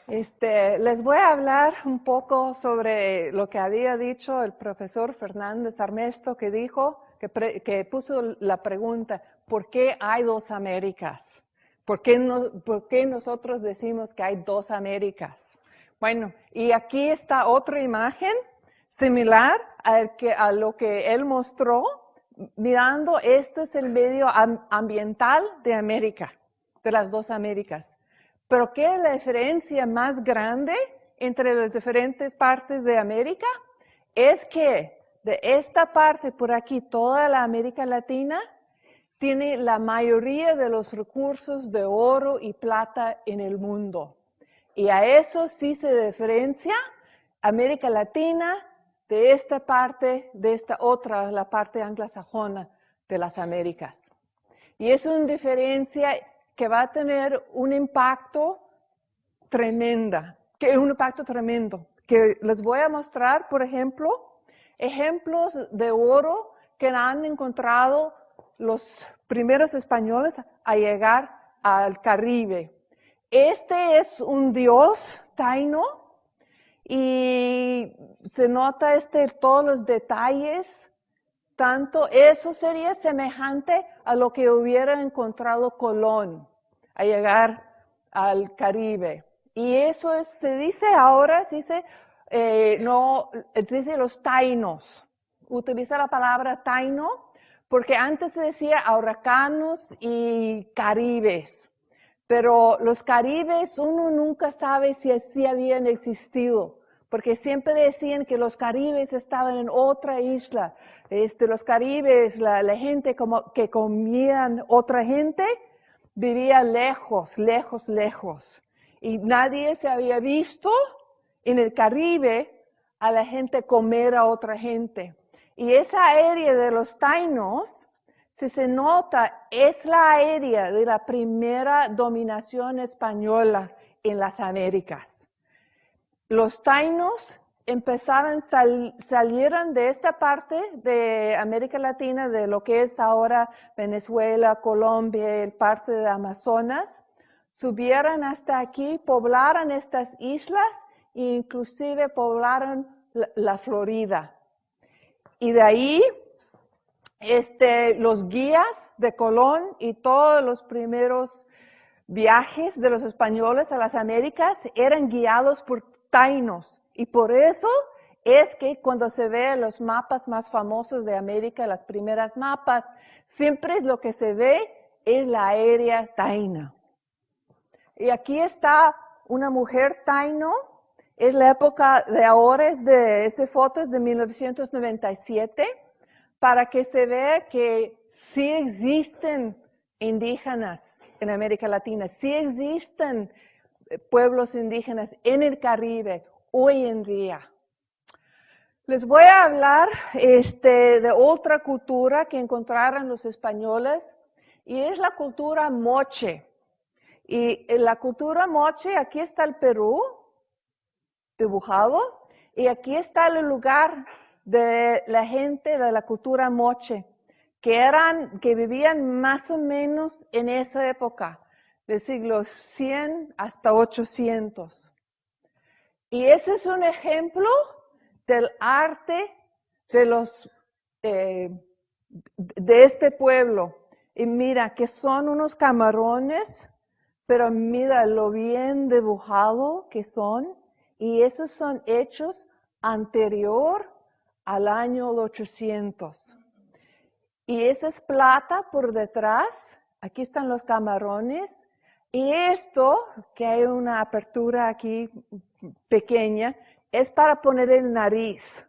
Les voy a hablar un poco sobre lo que había dicho el profesor Fernández Armesto, que dijo, que puso la pregunta, ¿por qué hay dos Américas? ¿Por qué nosotros decimos que hay dos Américas? Bueno, y aquí está otra imagen similar a lo que él mostró, mirando, esto es el medio ambiental de América, de las dos Américas. Pero ¿qué es la diferencia más grande entre las diferentes partes de América? Es que de esta parte por aquí, toda la América Latina, tiene la mayoría de los recursos de oro y plata en el mundo. Y a eso sí se diferencia América Latina de esta parte, de esta otra, la parte anglosajona de las Américas. Y es una diferencia que va a tener un impacto tremendo, que les voy a mostrar, por ejemplo, ejemplos de oro que han encontrado los primeros españoles a llegar al Caribe. Este es un dios taíno y se nota todos los detalles. Tanto eso sería semejante a lo que hubiera encontrado Colón al llegar al Caribe. Y eso se dice ahora, se dice los taínos. Utiliza la palabra taíno porque antes se decía araucanos y caribes. Pero los caribes uno nunca sabe si así habían existido, porque siempre decían que los caribes estaban en otra isla. Los caribes, la gente que comían otra gente, vivía lejos, lejos, lejos. Y nadie se había visto en el Caribe a la gente comer a otra gente. Y esa área de los taínos, si se nota, es la área de la primera dominación española en las Américas. Los taínos salieron de esta parte de América Latina, de lo que es ahora Venezuela, Colombia, parte de Amazonas, subieron hasta aquí, poblaron estas islas e inclusive poblaron la Florida. Y de ahí, los guías de Colón y todos los primeros viajes de los españoles a las Américas eran guiados por taínos. Y por eso es que cuando se ve los mapas más famosos de América, las primeras mapas, siempre lo que se ve es la área taína. Y aquí está una mujer taíno. Es la época de ahora, esa foto es de 1997, para que se vea que sí existen indígenas en América Latina, sí existen pueblos indígenas en el Caribe hoy en día. Les voy a hablar de otra cultura que encontraron los españoles y es la cultura moche. Y en la cultura moche, aquí está el Perú dibujado y aquí está el lugar de la gente de la cultura moche, que vivían más o menos en esa época, del siglo 100 hasta 800. Y ese es un ejemplo del arte de este pueblo. Y mira, que son unos camarones, pero mira lo bien dibujado que son. Y esos son hechos anterior al año 800. Y esa es plata por detrás. Aquí están los camarones. Y esto, que hay una apertura aquí pequeña, es para poner el nariz.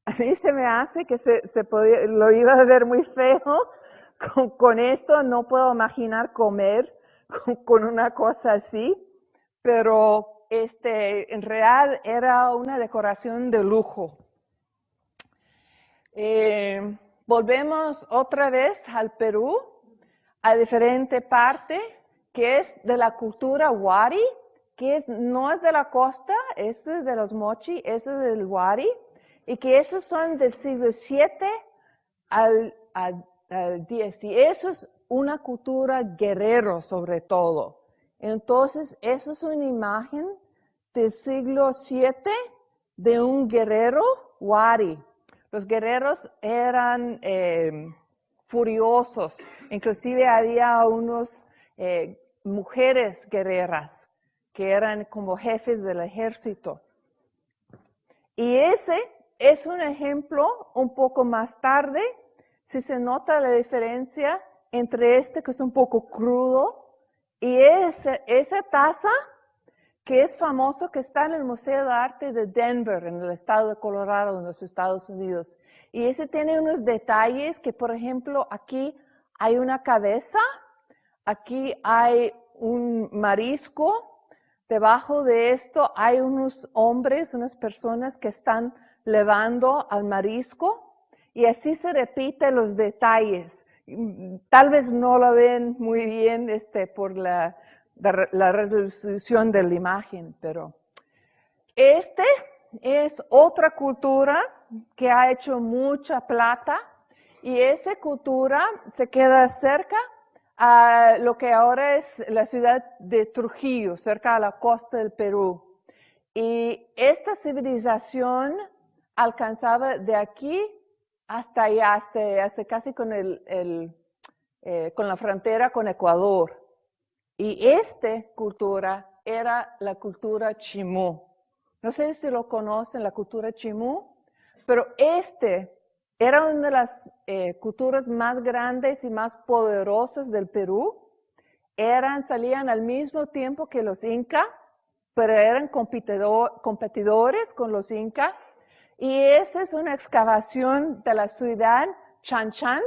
A mí se me hace que lo iba a ver muy feo. Con esto no puedo imaginar comer con una cosa así. Pero en realidad era una decoración de lujo. Volvemos otra vez al Perú, a diferente parte, que es de la cultura Wari, que no es de la costa, es de los mochi, eso es del Wari, y que esos son del siglo VII al X. Y eso es una cultura guerrero sobre todo. Entonces, eso es una imagen del siglo VII de un guerrero Wari. Los guerreros eran furiosos, inclusive había unos mujeres guerreras que eran como jefes del ejército. Y ese es un ejemplo un poco más tarde, si se nota la diferencia entre este que es un poco crudo y esa taza que es famoso, que está en el Museo de Arte de Denver, en el estado de Colorado, en los Estados Unidos. Y ese tiene unos detalles que, por ejemplo, aquí hay una cabeza, aquí hay un marisco, debajo de esto hay unos hombres, unas personas que están levando al marisco, y así se repiten los detalles. Tal vez no lo ven muy bien por la resolución de la imagen, pero es otra cultura que ha hecho mucha plata, y esa cultura se queda cerca a lo que ahora es la ciudad de Trujillo, cerca a la costa del Perú. Y esta civilización alcanzaba de aquí hasta allá, hasta casi con la frontera con Ecuador. Y esta cultura era la cultura Chimú. No sé si lo conocen, la cultura Chimú, pero era una de las culturas más grandes y más poderosas del Perú. Salían al mismo tiempo que los Incas, pero eran competidores con los Incas. Y esa es una excavación de la ciudad Chan Chan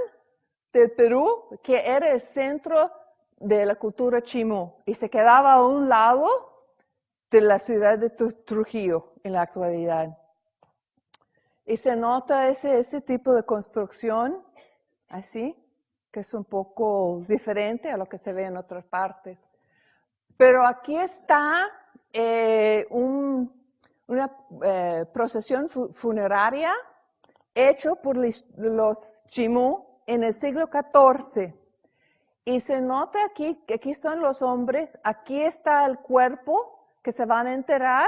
del Perú, que era el centro de la cultura Chimú, y se quedaba a un lado de la ciudad de Trujillo en la actualidad. Y se nota ese tipo de construcción, así, que es un poco diferente a lo que se ve en otras partes. Pero aquí está una procesión funeraria hecha por los Chimú en el siglo XIV. Y se nota aquí que aquí son los hombres, aquí está el cuerpo que se van a enterrar,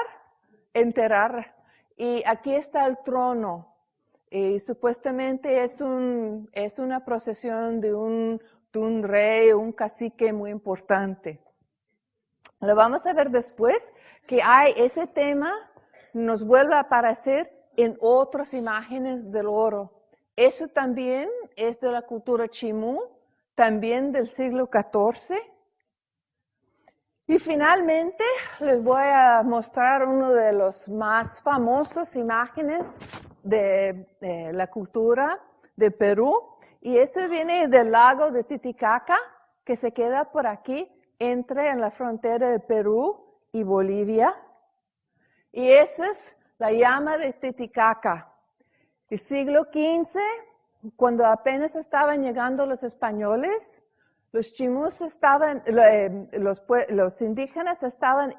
y aquí está el trono. Y supuestamente es una procesión de un rey, un cacique muy importante. Lo vamos a ver después, que ese tema nos vuelve a aparecer en otras imágenes del oro. Eso también es de la cultura Chimú, también del siglo XIV. Y finalmente les voy a mostrar una de las más famosas imágenes de la cultura de Perú. Y eso viene del lago de Titicaca, que se queda por aquí, entra en la frontera de Perú y Bolivia. Y eso es la llama de Titicaca. El siglo XV, cuando apenas estaban llegando los españoles, los chimús los indígenas estaban,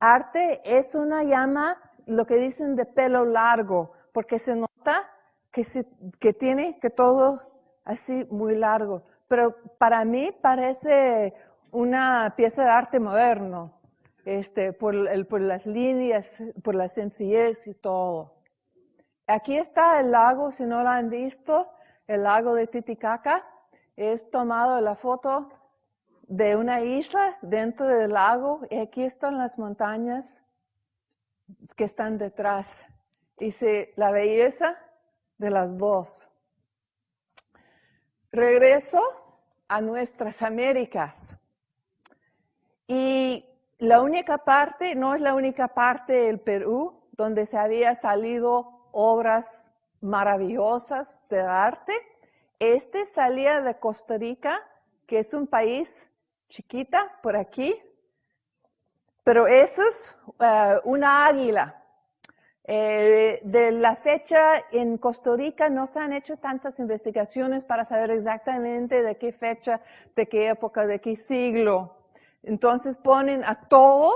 arte es una llama, lo que dicen de pelo largo, porque se nota que tiene todo así muy largo. Pero para mí parece una pieza de arte moderno, por las líneas, por la sencillez y todo. Aquí está el lago, si no lo han visto, el lago de Titicaca. Es tomado la foto de una isla dentro del lago, y aquí están las montañas que están detrás. Dice la belleza de las dos. Regreso a nuestras Américas. Y la única parte, no es la única parte del Perú donde se había salido obras maravillosas de arte. Salía de Costa Rica, que es un país chiquita por aquí, pero eso es una águila. De la fecha en Costa Rica no se han hecho tantas investigaciones para saber exactamente de qué fecha, de qué época, de qué siglo. Entonces ponen a todo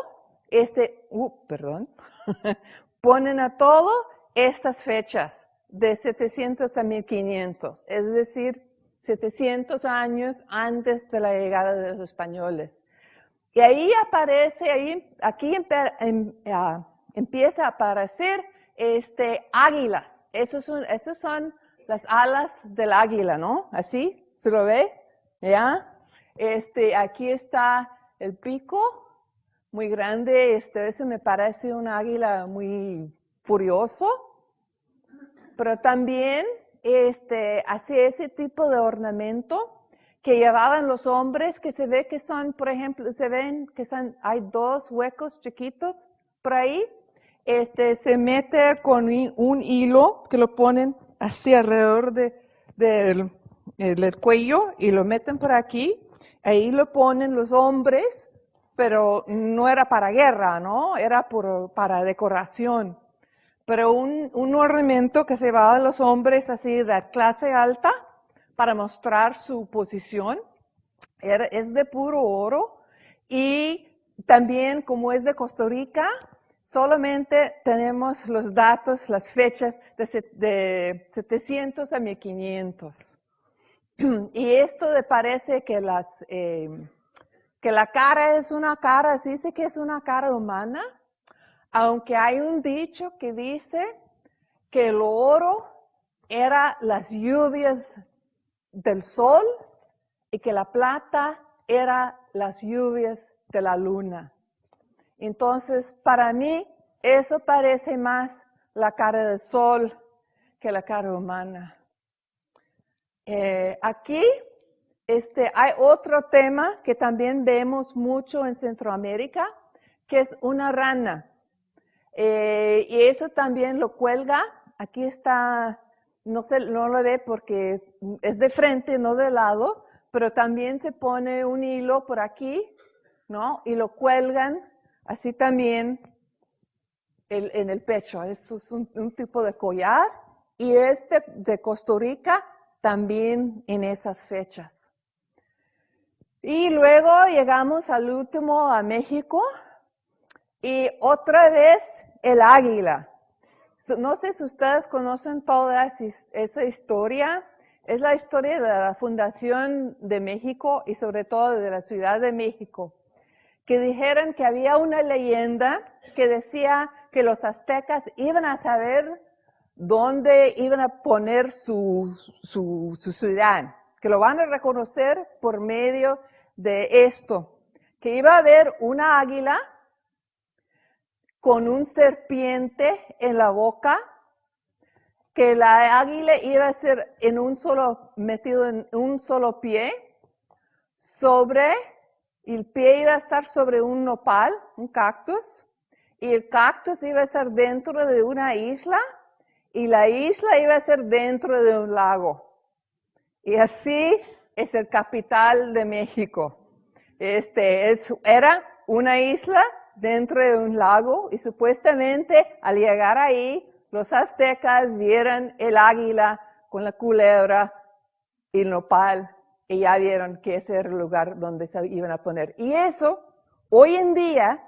ponen a todo estas fechas de 700 a 1500, es decir, 700 años antes de la llegada de los españoles. Y ahí aparece, aquí empieza a aparecer águilas. Esos son las alas del águila, ¿no? Así, ¿se lo ve? ¿Ya? Aquí está el pico, muy grande. Eso me parece un águila muy furioso. Pero también hace ese tipo de ornamento que llevaban los hombres, que se ve que son, por ejemplo, se ven que hay dos huecos chiquitos por ahí. Se mete con un hilo que lo ponen así alrededor del cuello y lo meten por aquí. Ahí lo ponen los hombres, pero no era para guerra, ¿no? Era para decoración. Pero un ornamento que se llevaban los hombres así de clase alta para mostrar su posición. Es de puro oro y también como es de Costa Rica, solamente tenemos los datos, las fechas de 700 a 1500. Y esto parece que la cara es una cara, se dice que es una cara humana, aunque hay un dicho que dice que el oro era las lluvias del sol y que la plata era las lluvias de la luna. Entonces, para mí, eso parece más la cara del sol que la cara humana. Aquí hay otro tema que también vemos mucho en Centroamérica, que es una rana. Y eso también lo cuelga. Aquí está, no lo ve porque es de frente, no de lado, pero también se pone un hilo por aquí, ¿no? Y lo cuelgan así también en el pecho. Eso es un tipo de collar. Y de Costa Rica también en esas fechas. Y luego llegamos al último, a México. Y otra vez el águila. No sé si ustedes conocen toda esa historia. Es la historia de la fundación de México y sobre todo de la Ciudad de México. Que dijeron que había una leyenda que decía que los aztecas iban a saber dónde iban a poner su ciudad. Que lo van a reconocer por medio de esto. Que iba a haber una águila con un serpiente en la boca, que la águila iba a ser metido en un solo pie, el pie iba a estar sobre un nopal, un cactus, y el cactus iba a estar dentro de una isla, y la isla iba a ser dentro de un lago. Y así es el capital de México. Era una isla dentro de un lago y supuestamente al llegar ahí los aztecas vieron el águila con la culebra y el nopal y ya vieron que ese era el lugar donde se iban a poner. Y eso, hoy en día,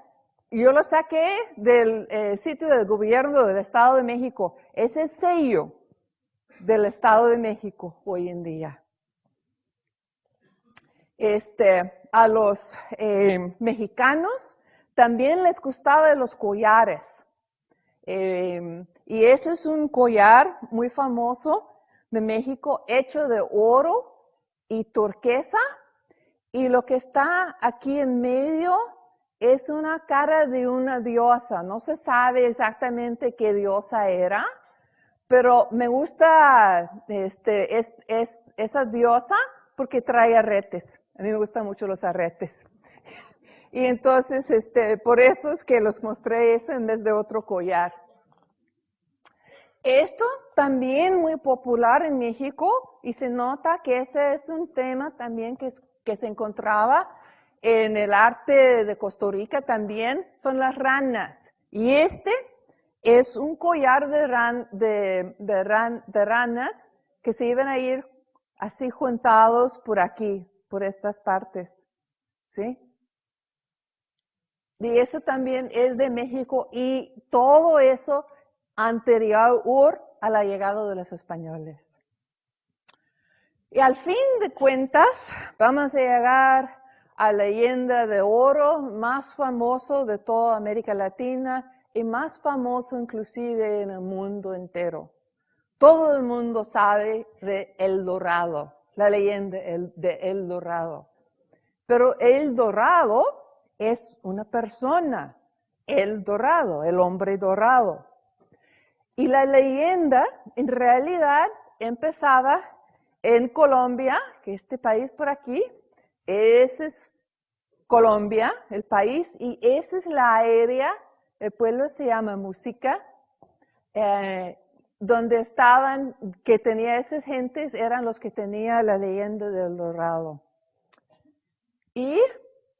yo lo saqué del sitio del gobierno del Estado de México, ese sello del Estado de México hoy en día. A los mexicanos también les gustaban los collares. Y ese es un collar muy famoso de México, hecho de oro y turquesa. Y lo que está aquí en medio es una cara de una diosa. No se sabe exactamente qué diosa era, pero me gusta esa diosa porque trae aretes. A mí me gustan mucho los aretes. Y entonces, por eso es que los mostré eso en vez de otro collar. Esto también muy popular en México y se nota que ese es un tema también que se encontraba en el arte de Costa Rica también, son las ranas. Y es un collar de ranas que se iban a ir así juntados por aquí, por estas partes. ¿Sí? Y eso también es de México y todo eso anterior a la llegada de los españoles. Y al fin de cuentas, vamos a llegar a la leyenda de oro más famoso de toda América Latina y más famoso inclusive en el mundo entero. Todo el mundo sabe de El Dorado, la leyenda de El Dorado. Pero El Dorado es una persona, El Dorado, el hombre dorado. Y la leyenda en realidad empezaba en Colombia, que este país por aquí, ese es Colombia, el país, y esa es la área, el pueblo se llama Música, donde estaban, que tenía esas gentes, eran los que tenían la leyenda del Dorado. Y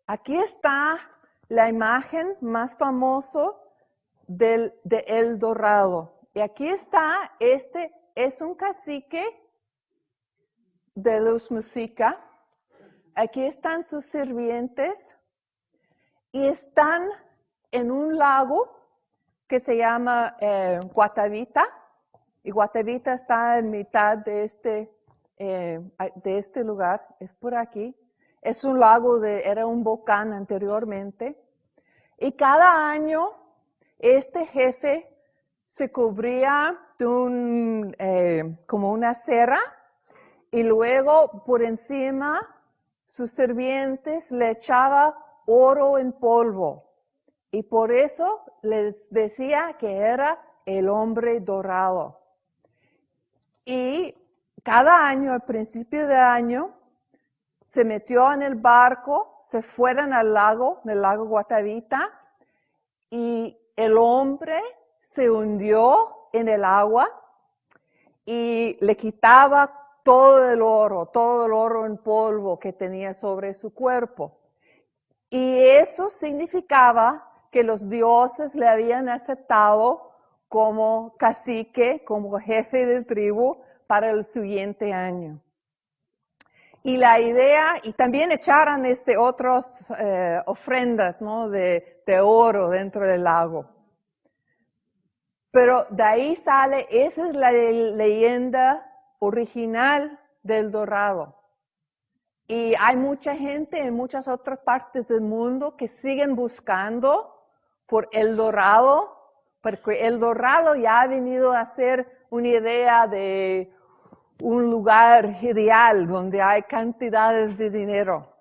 aquí está la imagen más famosa de El Dorado. Y aquí está, este es un cacique de los Muisca. Aquí están sus sirvientes y están en un lago que se llama Guatavita. Y Guatavita está en mitad de este lugar, es por aquí. Es un lago, era un volcán anteriormente. Y cada año este jefe se cubría de como una cera y luego por encima sus sirvientes le echaban oro en polvo. Y por eso les decía que era el hombre dorado. Y cada año, al principio de año, se metió en el barco, se fueron al lago, del lago Guatavita, y el hombre se hundió en el agua y le quitaba todo el oro en polvo que tenía sobre su cuerpo. Y eso significaba que los dioses le habían aceptado como cacique, como jefe de tribu para el siguiente año. Y la idea, y también echaron otras ofrendas, ¿no? de oro dentro del lago. Pero de ahí sale, esa es la leyenda original del Dorado. Y hay mucha gente en muchas otras partes del mundo que siguen buscando por El Dorado, porque El Dorado ya ha venido a ser una idea de un lugar ideal donde hay cantidades de dinero.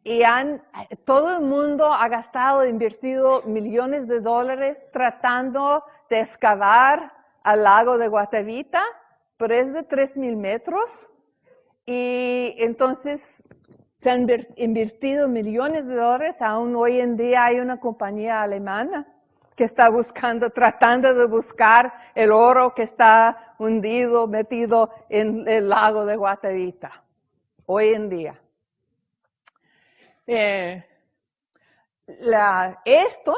Y todo el mundo ha invertido millones de dólares tratando de excavar al lago de Guatavita, pero es de 3,000 metros. Y entonces se han invertido millones de dólares. Aún hoy en día hay una compañía alemana que está tratando de buscar el oro que está hundido, metido en el lago de Guatavita, hoy en día. Esto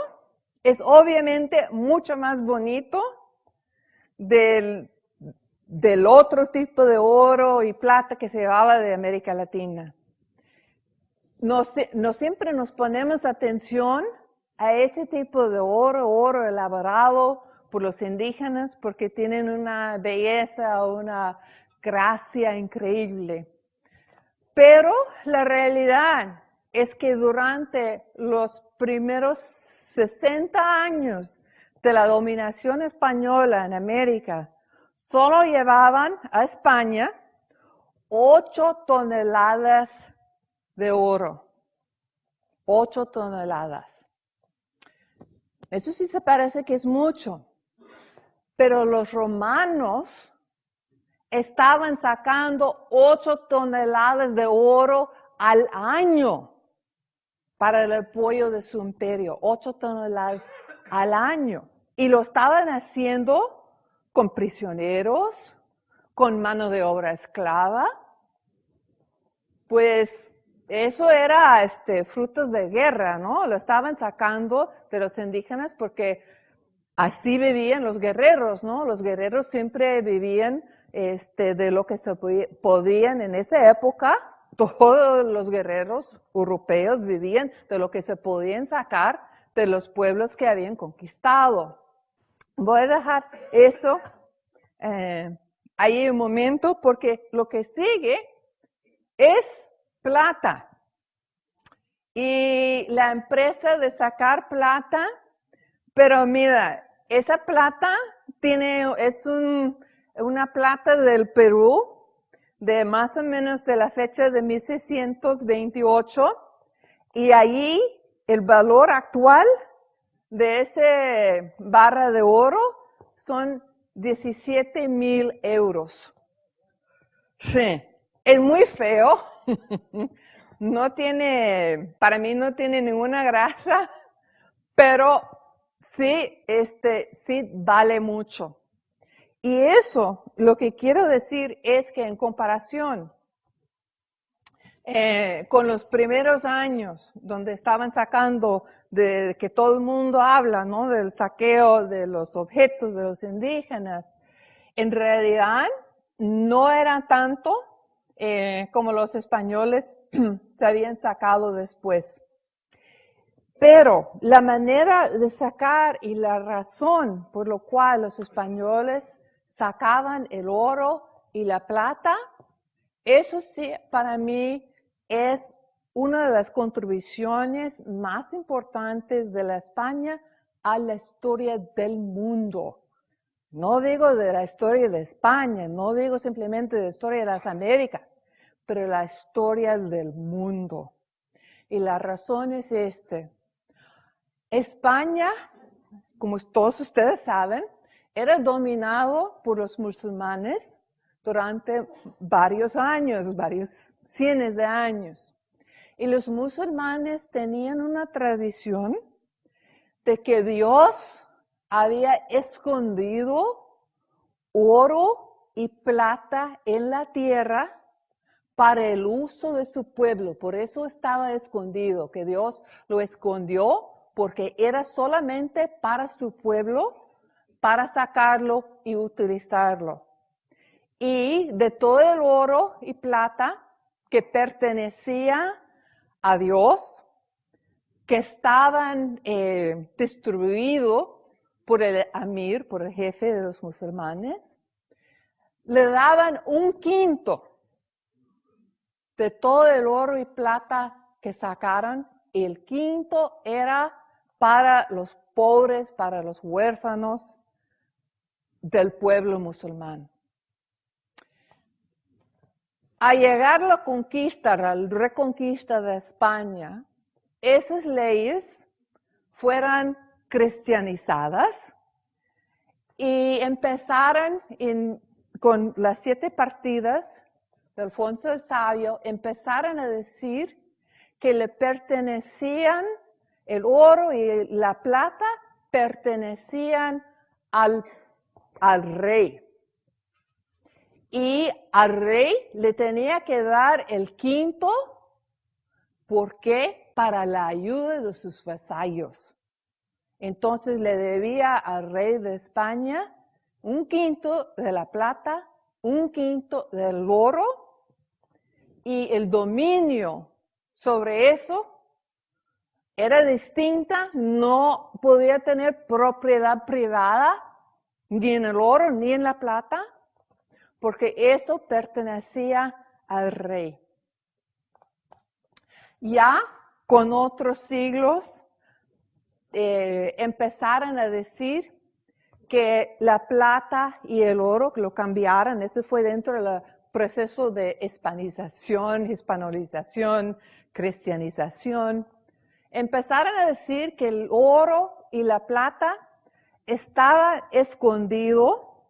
es obviamente mucho más bonito del otro tipo de oro y plata que se llevaba de América Latina. No siempre nos ponemos atención a ese tipo de oro elaborado por los indígenas porque tienen una belleza, una gracia increíble. Pero la realidad es que durante los primeros 60 años de la dominación española en América, solo llevaban a España 8 toneladas de oro. 8 toneladas. Eso sí se parece que es mucho. Pero los romanos estaban sacando 8 toneladas de oro al año para el apoyo de su imperio. 8 toneladas al año. Y lo estaban haciendo con prisioneros, con mano de obra esclava. Pues eso era frutos de guerra, ¿no? Lo estaban sacando de los indígenas porque así vivían los guerreros, ¿no? Los guerreros siempre vivían de lo que se podían en esa época. Todos los guerreros europeos vivían de lo que se podían sacar de los pueblos que habían conquistado. Voy a dejar eso ahí un momento porque lo que sigue es plata. y la empresa de sacar plata, pero mira, esa plata es una plata del Perú, de más o menos de la fecha de 1628, y allí el valor actual de ese barra de oro son 17,000 euros. Sí, es muy feo. No tiene, para mí no tiene ninguna grasa, pero sí, sí vale mucho. Y eso, lo que quiero decir es que en comparación con los primeros años, donde estaban sacando, de que todo el mundo habla, ¿no? Del saqueo de los objetos de los indígenas, en realidad no era tanto como los españoles se habían sacado después. Pero la manera de sacar y la razón por la cual los españoles sacaban el oro y la plata, eso sí para mí es una de las contribuciones más importantes de la España a la historia del mundo. No digo de la historia de España, no digo simplemente de la historia de las Américas, pero la historia del mundo. Y la razón es España, como todos ustedes saben, era dominado por los musulmanes durante varios años, varios cientos de años. Y los musulmanes tenían una tradición de que Dios había escondido oro y plata en la tierra para el uso de su pueblo. Por eso estaba escondido, que Dios lo escondió porque era solamente para su pueblo, para sacarlo y utilizarlo. Y de todo el oro y plata que pertenecía a Dios, que estaban distribuidos por el amir, por el jefe de los musulmanes, le daban 1/5 de todo el oro y plata que sacaran, y el 1/5 era para los pobres, para los huérfanos del pueblo musulmán. Al llegar la conquista, la reconquista de España, esas leyes fueron cristianizadas y empezaron con las 7 partidas de Alfonso el Sabio, empezaron a decir que le pertenecían, el oro y la plata pertenecían al rey. Y al rey le tenía que dar el 1/5, ¿por qué? Para la ayuda de sus vasallos. Entonces le debía al rey de España 1/5 de la plata, 1/5 del oro, y el dominio sobre eso era distinta, no podía tener propiedad privada ni en el oro ni en la plata, porque eso pertenecía al rey. Ya con otros siglos empezaron a decir que la plata y el oro lo cambiaran. Eso fue dentro del proceso de hispanolización, cristianización. Empezaron a decir que el oro y la plata estaba escondido,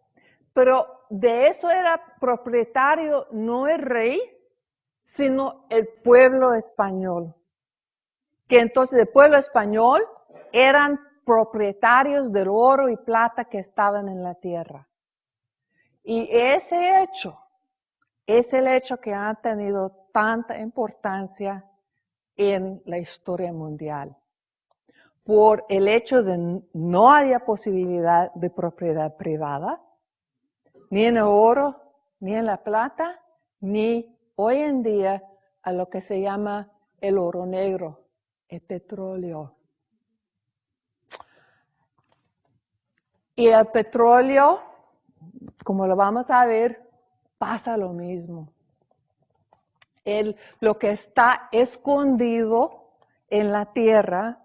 pero de eso era propietario no el rey, sino el pueblo español. Que entonces el pueblo español eran propietarios del oro y plata que estaban en la tierra. Y ese hecho es el hecho que ha tenido tanta importancia en la historia mundial. Por el hecho de no había posibilidad de propiedad privada, ni en el oro, ni en la plata, ni hoy en día a lo que se llama el oro negro, el petróleo. Y el petróleo, como lo vamos a ver, pasa lo mismo. Lo que está escondido en la tierra,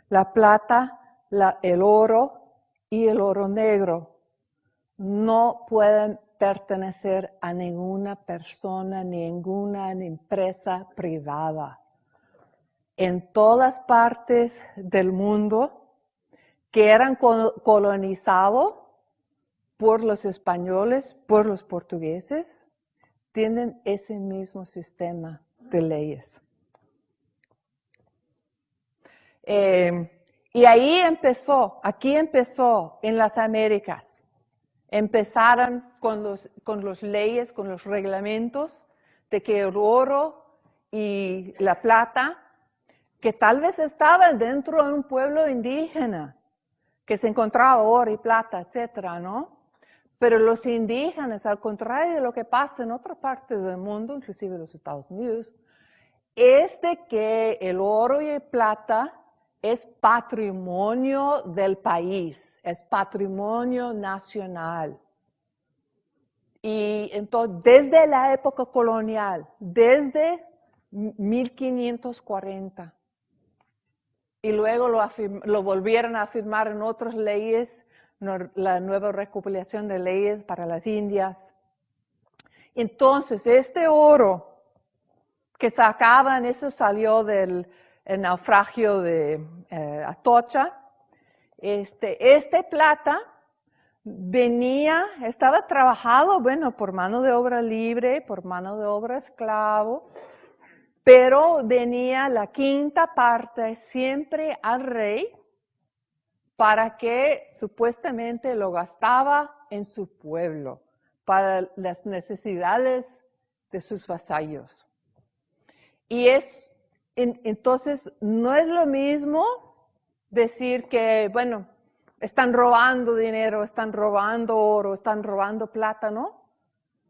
la plata, el oro y el oro negro no pueden pertenecer a ninguna persona, ninguna empresa privada. En todas partes del mundo que eran colonizados por los españoles, por los portugueses, tienen ese mismo sistema de leyes. Y ahí empezó, aquí empezó en las Américas. Empezaron con los leyes, con los reglamentos de que el oro y la plata, que tal vez estaban dentro de un pueblo indígena, que se encontraba oro y plata, etcétera, ¿no? Pero los indígenas, al contrario de lo que pasa en otra parte del mundo, inclusive los Estados Unidos, es de que el oro y el plata es patrimonio del país, es patrimonio nacional. Y entonces, desde la época colonial, desde 1540, y luego lo volvieron a afirmar en otras leyes, la nueva recopilación de leyes para las Indias. Entonces, este oro que sacaban, eso salió del naufragio de Atocha. Este plata venía, estaba trabajado, bueno, por mano de obra libre, por mano de obra esclavo, pero venía la quinta parte siempre al rey para que supuestamente lo gastaba en su pueblo, para las necesidades de sus vasallos. Y entonces no es lo mismo decir que, bueno, están robando dinero, están robando oro, están robando plata, ¿no?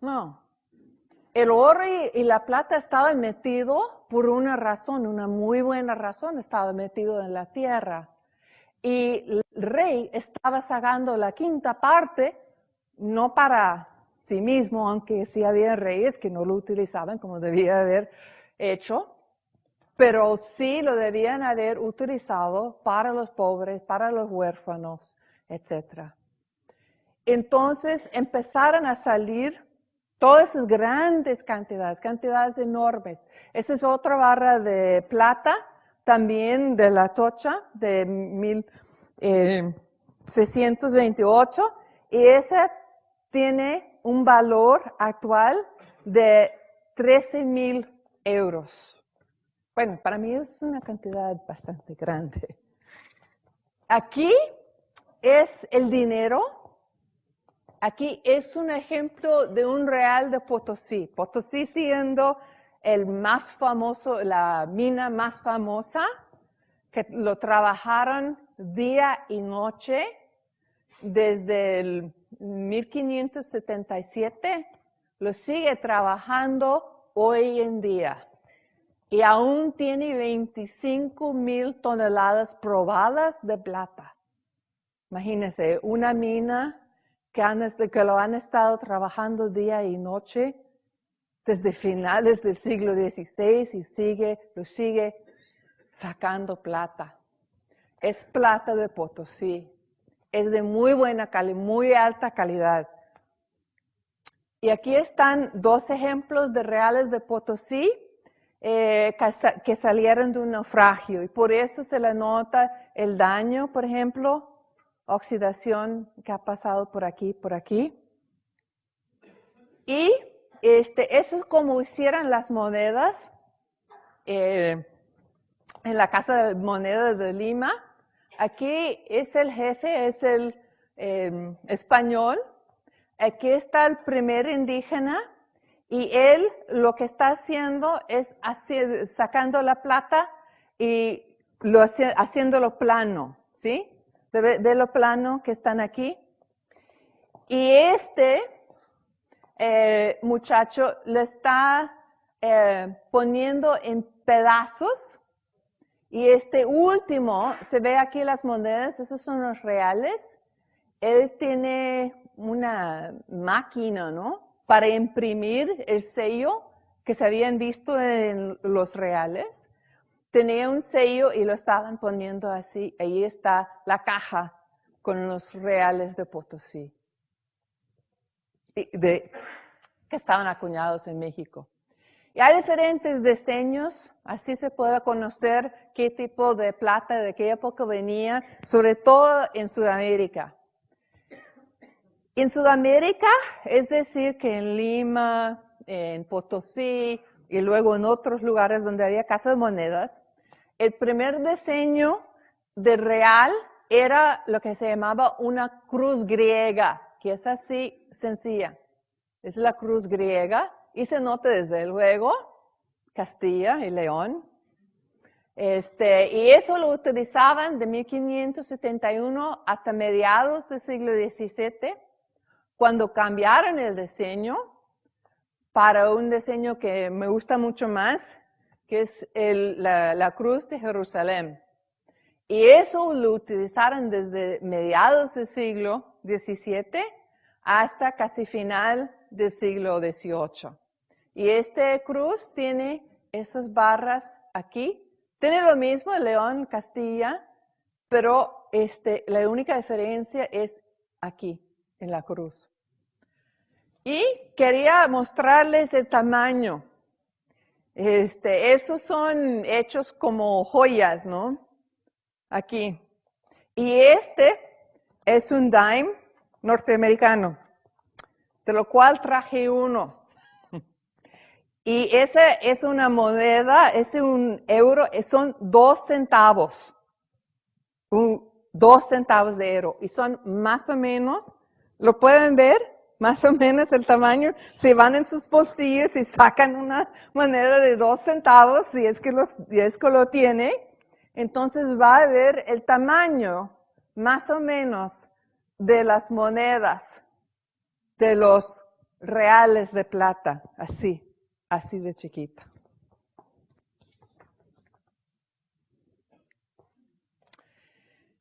No. El oro y la plata estaban metidos por una razón, una muy buena razón, estaba metido en la tierra. Y el rey estaba sacando la quinta parte, no para sí mismo, aunque sí había reyes que no lo utilizaban como debía haber hecho, pero sí lo debían haber utilizado para los pobres, para los huérfanos, etc. Entonces empezaron a salir todas esas grandes cantidades enormes. Esa es otra barra de plata, también de la Atocha, de 1628, y esa tiene un valor actual de 13,000 euros. Bueno, para mí es una cantidad bastante grande. Aquí es el dinero. Aquí es un ejemplo de un real de Potosí. Potosí siendo el más famoso, la mina más famosa, que lo trabajaron día y noche desde el 1577. Lo sigue trabajando hoy en día. Y aún tiene 25,000 toneladas probadas de plata. Imagínense, una mina que lo han estado trabajando día y noche desde finales del siglo XVI y lo sigue sacando plata. Es plata de Potosí. Es de muy buena calidad, muy alta calidad. Y aquí están dos ejemplos de reales de Potosí. Que salieron de un naufragio y por eso se le nota el daño, por ejemplo, oxidación que ha pasado por aquí, por aquí. Y eso es como hicieran las monedas en la Casa de Monedas de Lima. Aquí es el jefe, es el español. Aquí está el primer indígena. Y él lo que está haciendo es sacando la plata y haciéndolo plano, ¿sí? De lo plano que están aquí. Y este muchacho le está poniendo en pedazos. Y este último, se ve aquí las monedas, esos son los reales. Él tiene una máquina, ¿no?, para imprimir el sello que se habían visto en los reales. tenía un sello y lo estaban poniendo así. Ahí está la caja con los reales de Potosí, que estaban acuñados en México. Y hay diferentes diseños, así se puede conocer qué tipo de plata de qué época venía, sobre todo en Sudamérica. En Sudamérica, es decir, que en Lima, en Potosí y luego en otros lugares donde había casas de monedas, el primer diseño de real era lo que se llamaba una cruz griega, que es así sencilla. Es la cruz griega y se nota desde luego Castilla y León. Y eso lo utilizaban de 1571 hasta mediados del siglo XVII, cuando cambiaron el diseño para un diseño que me gusta mucho más, que es la cruz de Jerusalén. Y eso lo utilizaron desde mediados del siglo XVII hasta casi final del siglo XVIII. Y esta cruz tiene esas barras aquí. Tiene lo mismo el León, Castilla, pero la única diferencia es aquí, en la cruz. Y quería mostrarles el tamaño. Esos son hechos como joyas, ¿no? Aquí. Y es un dime norteamericano, de lo cual traje uno. Y esa es una moneda, es un euro, son 2 centavos. 2 centavos de euro. Y son más o menos, ¿lo pueden ver? Más o menos el tamaño. Si van en sus bolsillos y sacan una moneda de 2 centavos, si es que lo tiene, entonces va a ver el tamaño, más o menos, de las monedas, de los reales de plata, así de chiquita.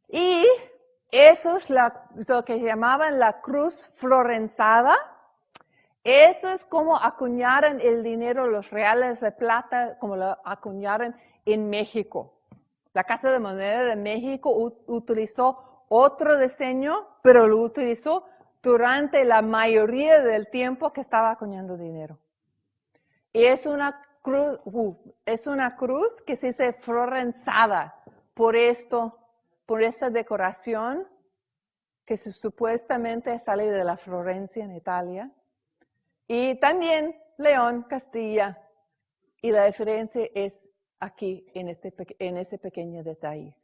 Y eso es lo que llamaban la cruz florenzada. Eso es como acuñaron el dinero, los reales de plata, como lo acuñaron en México. La Casa de Moneda de México utilizó otro diseño, pero lo utilizó durante la mayoría del tiempo que estaba acuñando dinero. Y es una cruz que se dice florenzada por esta decoración que supuestamente sale de la Florencia en Italia. Y también León, Castilla. Y la diferencia es aquí, en ese pequeño detalle.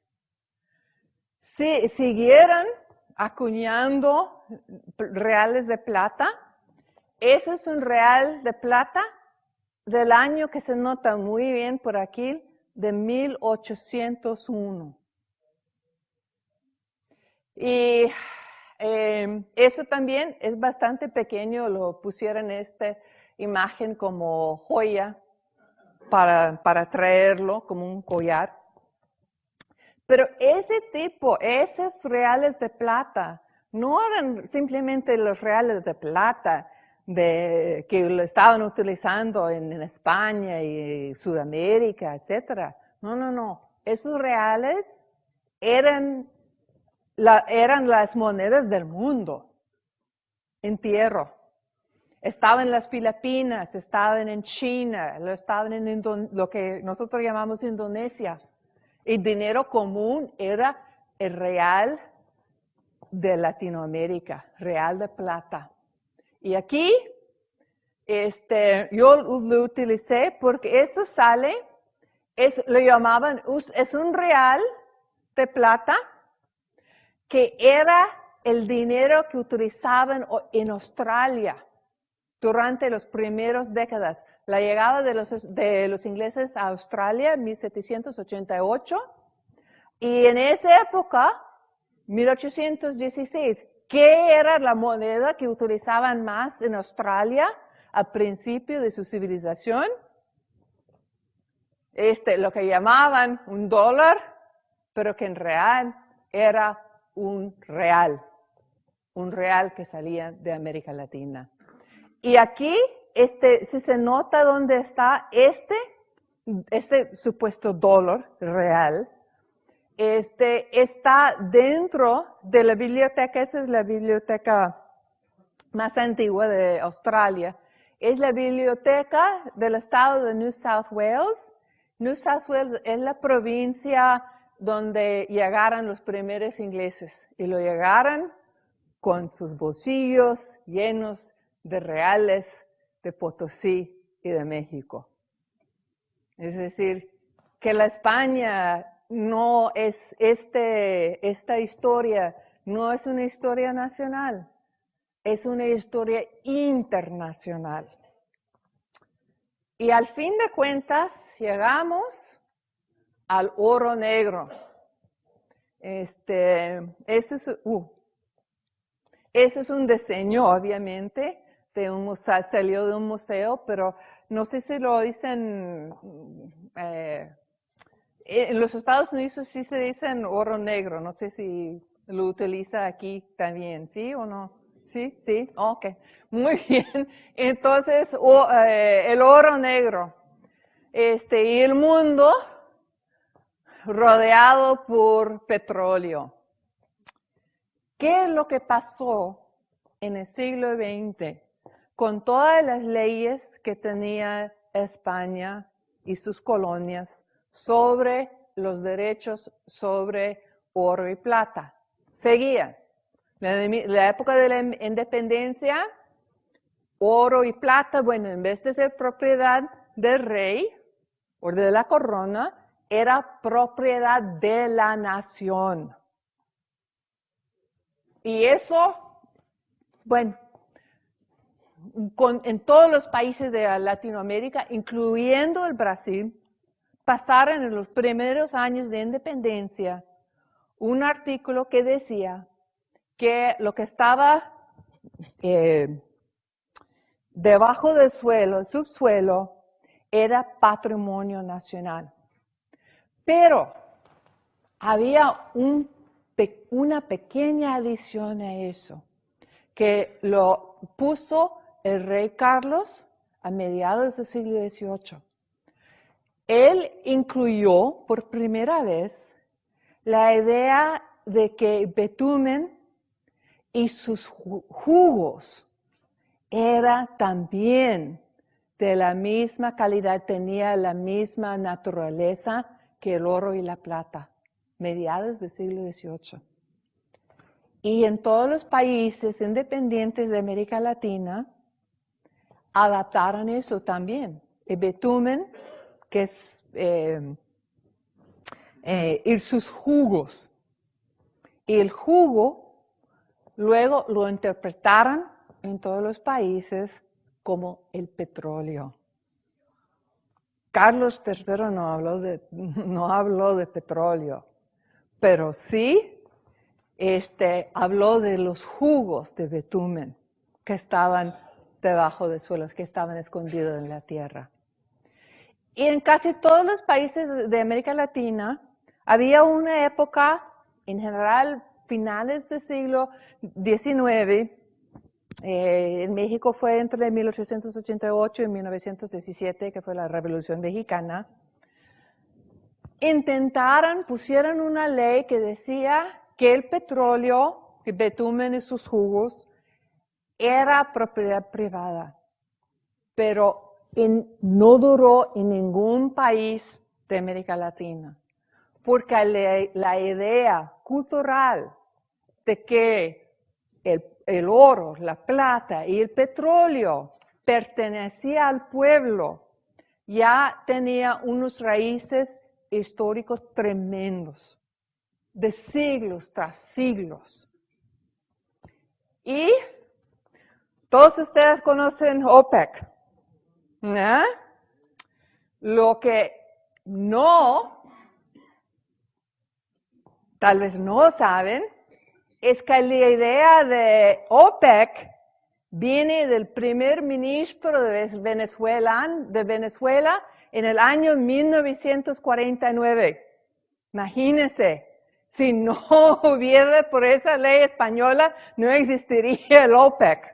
Si siguieran acuñando reales de plata, eso es un real de plata del año que se nota muy bien por aquí, de 1801. Y eso también es bastante pequeño, lo pusieron en esta imagen como joya para traerlo como un collar. Pero esos reales de plata, no eran simplemente los reales de plata que lo estaban utilizando en España y Sudamérica, etc. No. Esos reales eran las monedas del mundo entero. Estaban en las Filipinas, estaban en China, estaban en lo que nosotros llamamos Indonesia. El dinero común era el real de Latinoamérica, real de plata. Y aquí yo lo utilicé porque eso sale, lo llamaban, es un real de plata que era el dinero que utilizaban en Australia durante las primeras décadas. La llegada de los ingleses a Australia en 1788 y en esa época, 1816, ¿qué era la moneda que utilizaban más en Australia al principio de su civilización? Lo que llamaban un dólar, pero que en real era un real que salía de América Latina. Y aquí, si se nota dónde está este supuesto dólar real, está dentro de la biblioteca. Esa es la biblioteca más antigua de Australia. Es la biblioteca del estado de New South Wales. New South Wales es la provincia donde llegaron los primeros ingleses y lo llegaron con sus bolsillos llenos de reales de Potosí y de México. Es decir, que la España no es, esta historia no es una historia nacional, es una historia internacional. Y al fin de cuentas llegamos al oro negro. Ese es un diseño, obviamente, de un museo, salió de un museo, pero no sé si lo dicen, en los Estados Unidos sí se dicen oro negro, no sé si lo utiliza aquí también, ¿sí o no? ¿Sí? ¿Sí? Ok, muy bien. Entonces, el oro negro, y el mundo rodeado por petróleo. ¿Qué es lo que pasó en el siglo XX con todas las leyes que tenía España y sus colonias sobre los derechos sobre oro y plata? Seguían. La época de la independencia, oro y plata, bueno, en vez de ser propiedad del rey o de la corona, era propiedad de la nación. Y eso, bueno, en todos los países de Latinoamérica, incluyendo el Brasil, pasaron en los primeros años de independencia un artículo que decía que lo que estaba debajo del suelo, el subsuelo, era patrimonio nacional. Pero había una pequeña adición a eso, que lo puso el rey Carlos a mediados del siglo XVIII. Él incluyó por primera vez la idea de que bitumen y sus jugos era también de la misma calidad, tenía la misma naturaleza que el oro y la plata, mediados del siglo XVIII. Y en todos los países independientes de América Latina adaptaron eso también. El bitumen, que es y sus jugos. Y el jugo luego lo interpretaron en todos los países como el petróleo. Carlos III no habló de petróleo, pero sí habló de los jugos de bitumen que estaban debajo del suelo, que estaban escondidos en la tierra. Y en casi todos los países de América Latina había una época, en general, finales del siglo XIX, en México fue entre 1888 y 1917, que fue la Revolución Mexicana, pusieron una ley que decía que el petróleo, el bitumen y sus jugos, era propiedad privada, pero no duró en ningún país de América Latina, porque la idea cultural de que el oro, la plata y el petróleo pertenecía al pueblo ya tenía unos raíces históricos tremendos, de siglos tras siglos. Y todos ustedes conocen OPEC, ¿no? Lo que tal vez no saben, es que la idea de OPEC viene del primer ministro de Venezuela en el año 1949. Imagínense, si no hubiera por esa ley española, no existiría el OPEC.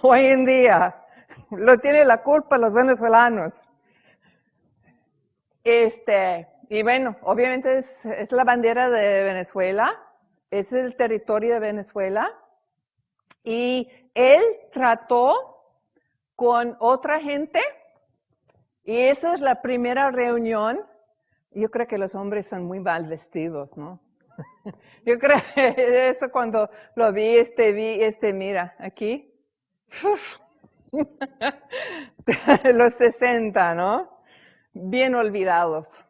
Hoy en día, lo tiene la culpa los venezolanos. Y bueno, obviamente es la bandera de Venezuela, es el territorio de Venezuela. Y él trató con otra gente, y esa es la primera reunión. Yo creo que los hombres son muy mal vestidos, ¿no? Yo creo que eso cuando lo vi, mira, aquí. Los 60, ¿no? Bien olvidados.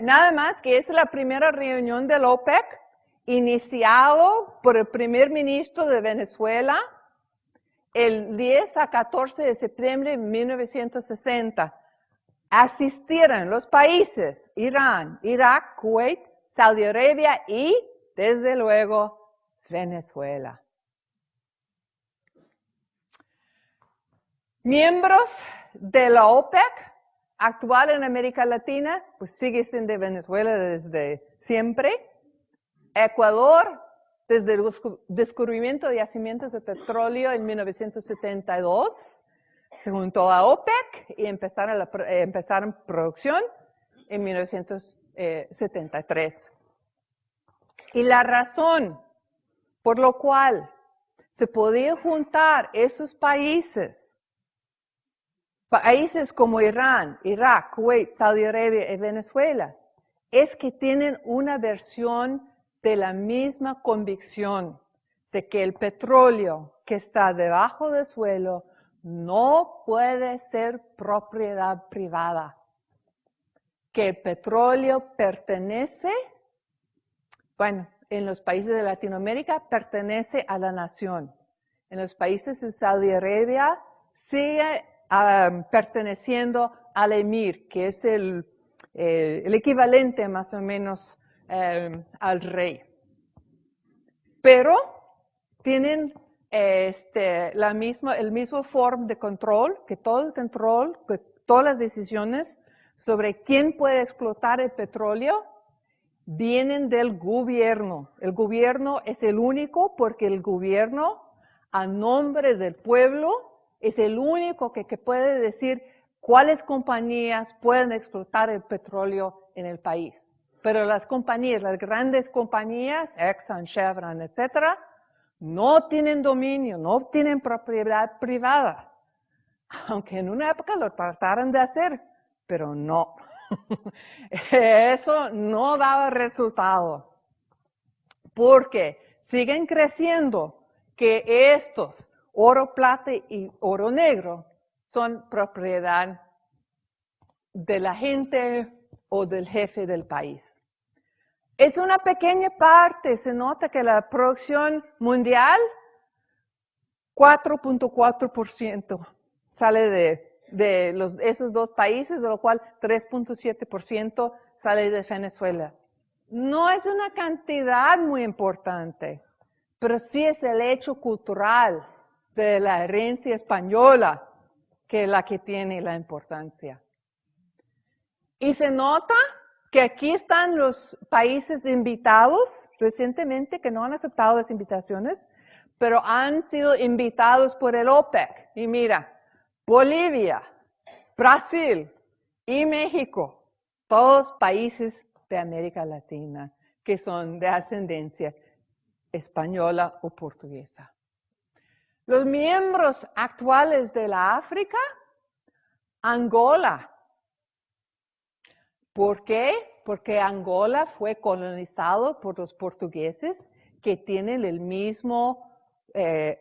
Nada más que es la primera reunión del OPEC, iniciado por el primer ministro de Venezuela el 10 a 14 de septiembre de 1960. Asistieron los países Irán, Irak, Kuwait, Saudi Arabia y, desde luego, Venezuela. Miembros de la OPEC actual en América Latina, pues sigue siendo Venezuela desde siempre. Ecuador, desde el descubrimiento de yacimientos de petróleo en 1972, se juntó a OPEC y empezaron producción en 1973. Y la razón por la cual se podía juntar esos países como Irán, Irak, Kuwait, Saudi Arabia y Venezuela, es que tienen una versión de la misma convicción de que el petróleo que está debajo del suelo no puede ser propiedad privada, que el petróleo pertenece, bueno, en los países de Latinoamérica pertenece a la nación. En los países de Saudi Arabia sigue perteneciendo al emir, que es el equivalente más o menos al rey. Pero tienen el mismo forma de control, que todo el control, que todas las decisiones sobre quién puede explotar el petróleo vienen del gobierno. El gobierno es el único porque el gobierno, a nombre del pueblo, es el único que puede decir cuáles compañías pueden explotar el petróleo en el país. Pero las compañías, las grandes compañías, Exxon, Chevron, etcétera, no tienen dominio, no tienen propiedad privada. Aunque en una época lo trataron de hacer, pero no. Eso no daba resultado. Porque siguen creciendo que estos oro, plata y oro negro son propiedad de la gente o del jefe del país. Es una pequeña parte, se nota que la producción mundial, 4.4% sale de esos dos países, de lo cual 3.7% sale de Venezuela. No es una cantidad muy importante, pero sí es el hecho cultural de la herencia española que es la que tiene la importancia. Y se nota que aquí están los países invitados recientemente que no han aceptado las invitaciones, pero han sido invitados por el OPEC. Y mira, Bolivia, Brasil y México, todos países de América Latina que son de ascendencia española o portuguesa. Los miembros actuales de la África, Angola. ¿Por qué? Porque Angola fue colonizado por los portugueses que tienen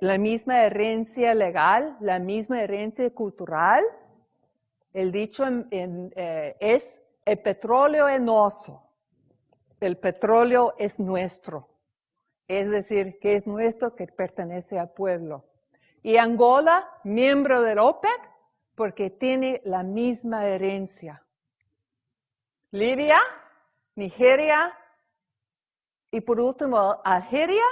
la misma herencia legal, la misma herencia cultural. El dicho es, el petróleo es nuestro, el petróleo es nuestro. Es decir, que es nuestro, que pertenece al pueblo. Y Angola, miembro del OPEC, porque tiene la misma herencia. Libia, Nigeria y por último Algeria,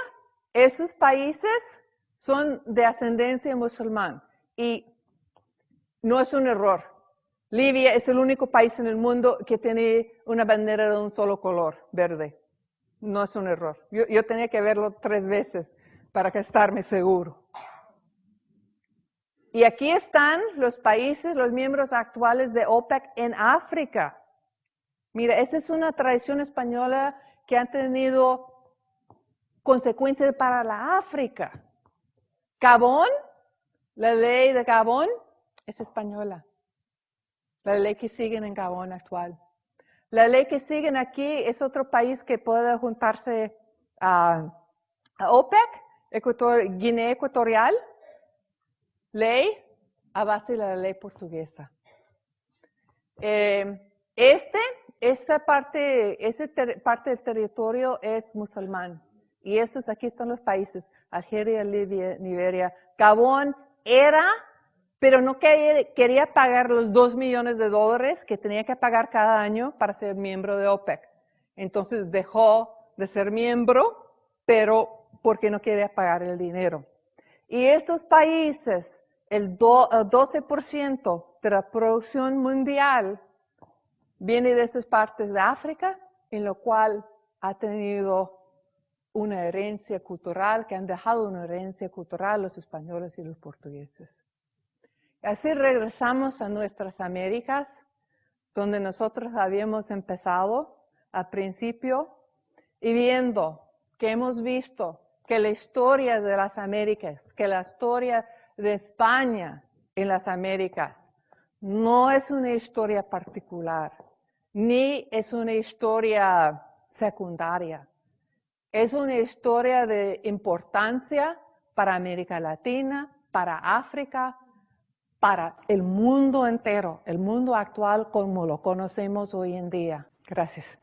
esos países son de ascendencia musulmán. Y no es un error. Libia es el único país en el mundo que tiene una bandera de un solo color, verde. No es un error. Yo tenía que verlo 3 veces para estarme seguro. Y aquí están los países, los miembros actuales de OPEC en África. Mira, esa es una tradición española que ha tenido consecuencias para la África. Gabón, la ley de Gabón es española. La ley que siguen en Gabón actual. La ley que siguen aquí es otro país que puede juntarse a OPEC, Guinea Ecuatorial, ley a base de la ley portuguesa. Esta parte del territorio es musulmán. Y aquí están los países, Algeria, Libia, Nigeria. Gabón era, pero no quería pagar los $2 millones que tenía que pagar cada año para ser miembro de OPEC. Entonces dejó de ser miembro, pero porque no quería pagar el dinero. Y estos países, el 12% de la producción mundial viene de esas partes de África, en lo cual ha tenido una herencia cultural, que han dejado una herencia cultural los españoles y los portugueses. Así regresamos a nuestras Américas, donde nosotros habíamos empezado al principio, y viendo que hemos visto que la historia de las Américas, que la historia de España en las Américas, no es una historia particular, ni es una historia secundaria. Es una historia de importancia para América Latina, para África, para el mundo entero, el mundo actual como lo conocemos hoy en día. Gracias.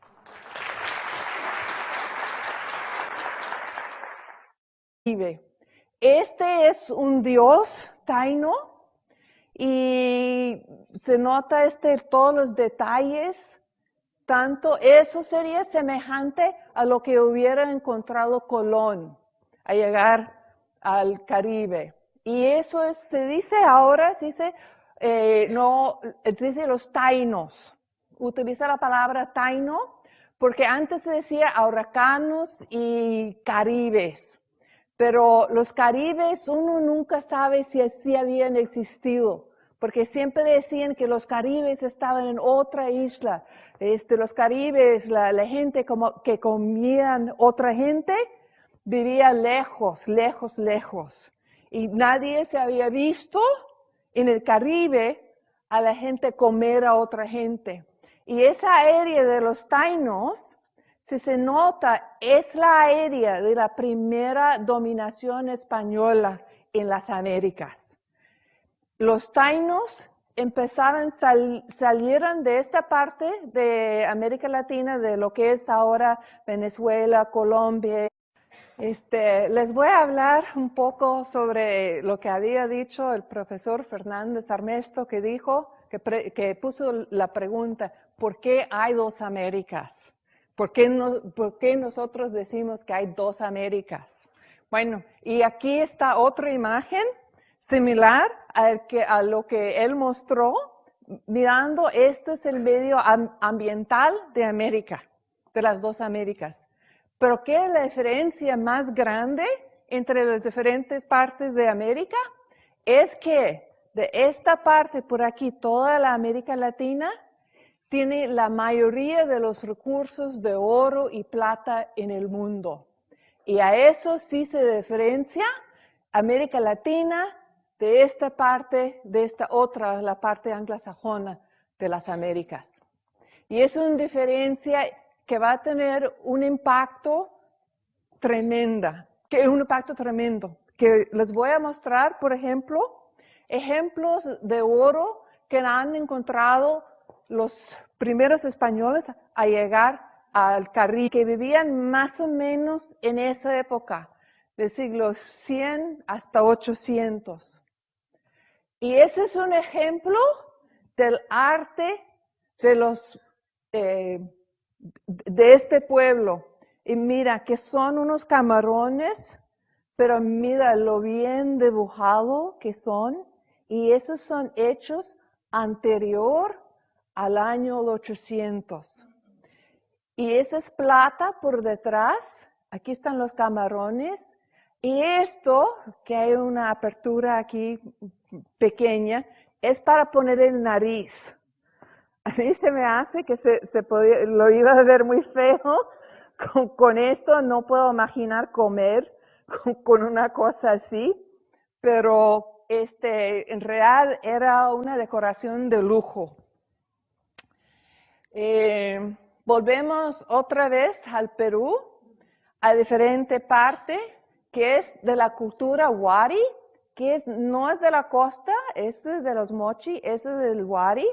Este es un dios taíno y se nota todos los detalles. Tanto eso sería semejante a lo que hubiera encontrado Colón al llegar al Caribe. Y eso se dice ahora, se dice los taínos. Utiliza la palabra taíno porque antes se decía araucanos y caribes. Pero los caribes uno nunca sabe si así habían existido, porque siempre decían que los caribes estaban en otra isla. Los caribes, la gente que comían otra gente, vivía lejos, lejos, lejos. Y nadie se había visto en el Caribe a la gente comer a otra gente. Y esa área de los taínos, si se nota, es la área de la primera dominación española en las Américas. Los taínos salieron de esta parte de América Latina, de lo que es ahora Venezuela, Colombia. Les voy a hablar un poco sobre lo que había dicho el profesor Fernández Armesto, que dijo, que puso la pregunta, ¿por qué hay dos Américas? ¿Por qué nosotros decimos que hay dos Américas? Bueno, y aquí está otra imagen similar a lo que él mostró, mirando, esto es el medio ambiental de América, de las dos Américas. Pero ¿qué es la diferencia más grande entre las diferentes partes de América? Es que de esta parte por aquí, toda la América Latina, tiene la mayoría de los recursos de oro y plata en el mundo. Y a eso sí se diferencia América Latina de esta parte, de esta otra, la parte anglosajona de las Américas. Y es una diferencia que va a tener un impacto tremendo, que les voy a mostrar, por ejemplo, ejemplos de oro que han encontrado los primeros españoles a llegar al Caribe, que vivían más o menos en esa época, del siglo 100 hasta 800. Y ese es un ejemplo del arte de este pueblo. Y mira, que son unos camarones, pero mira lo bien dibujado que son. Y esos son hechos anterior al año 800. Y esa es plata por detrás. Aquí están los camarones. Y esto, que hay una apertura aquí pequeña, es para poner el nariz. A mí se me hace que lo iba a ver muy feo. Con esto no puedo imaginar comer con una cosa así, pero en realidad era una decoración de lujo. Volvemos otra vez al Perú, a diferente parte, que es de la cultura Wari, que no es de la costa, es de los Mochi, eso es del Wari,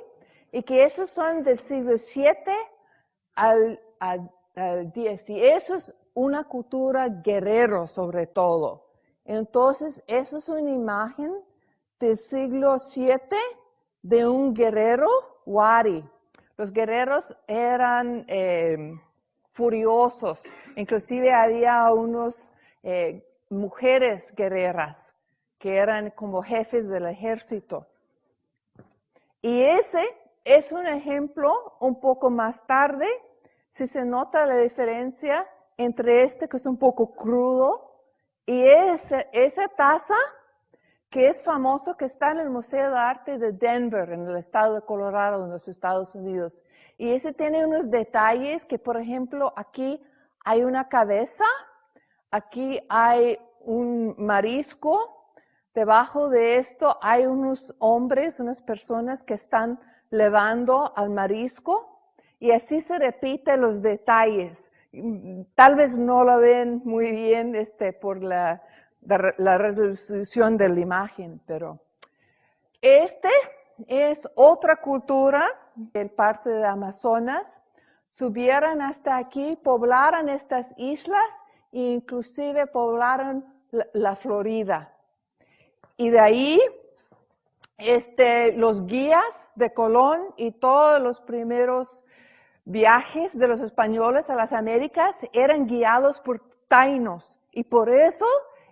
y que esos son del siglo VII al X. Y eso es una cultura guerrero sobre todo. Entonces, eso es una imagen del siglo VII de un guerrero Wari. Los guerreros eran furiosos, inclusive había unos mujeres guerreras que eran como jefes del ejército. Y ese es un ejemplo un poco más tarde, si se nota la diferencia entre que es un poco crudo, y esa taza que es famoso, que está en el Museo de Arte de Denver, en el estado de Colorado, en los Estados Unidos. Y ese tiene unos detalles que, por ejemplo, aquí hay una cabeza, aquí hay un marisco, debajo de esto hay unos hombres, unas personas que están levando al marisco, y así se repiten los detalles. Tal vez no lo ven muy bien por la resolución de la imagen, pero es otra cultura, en parte de Amazonas, subieron hasta aquí, poblaron estas islas e inclusive poblaron la Florida. Y de ahí, los guías de Colón y todos los primeros viajes de los españoles a las Américas eran guiados por taínos. Y por eso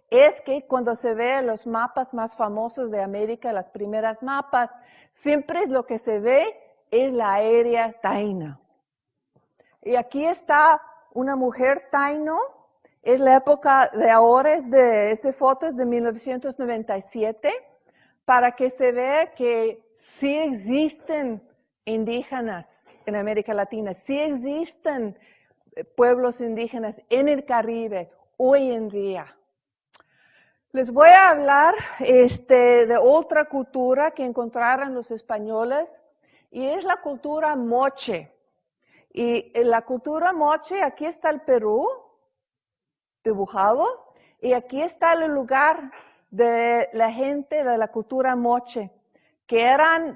es que cuando se ve los mapas más famosos de América, las primeras mapas, siempre lo que se ve es la área taína. Y aquí está una mujer taíno. Es la época de ahora, esa foto es de 1997, para que se vea que sí existen indígenas en América Latina, sí existen pueblos indígenas en el Caribe hoy en día. Les voy a hablar de otra cultura que encontraron los españoles, y es la cultura moche. Y en la cultura moche, aquí está el Perú dibujado, y aquí está el lugar de la gente de la cultura moche, que eran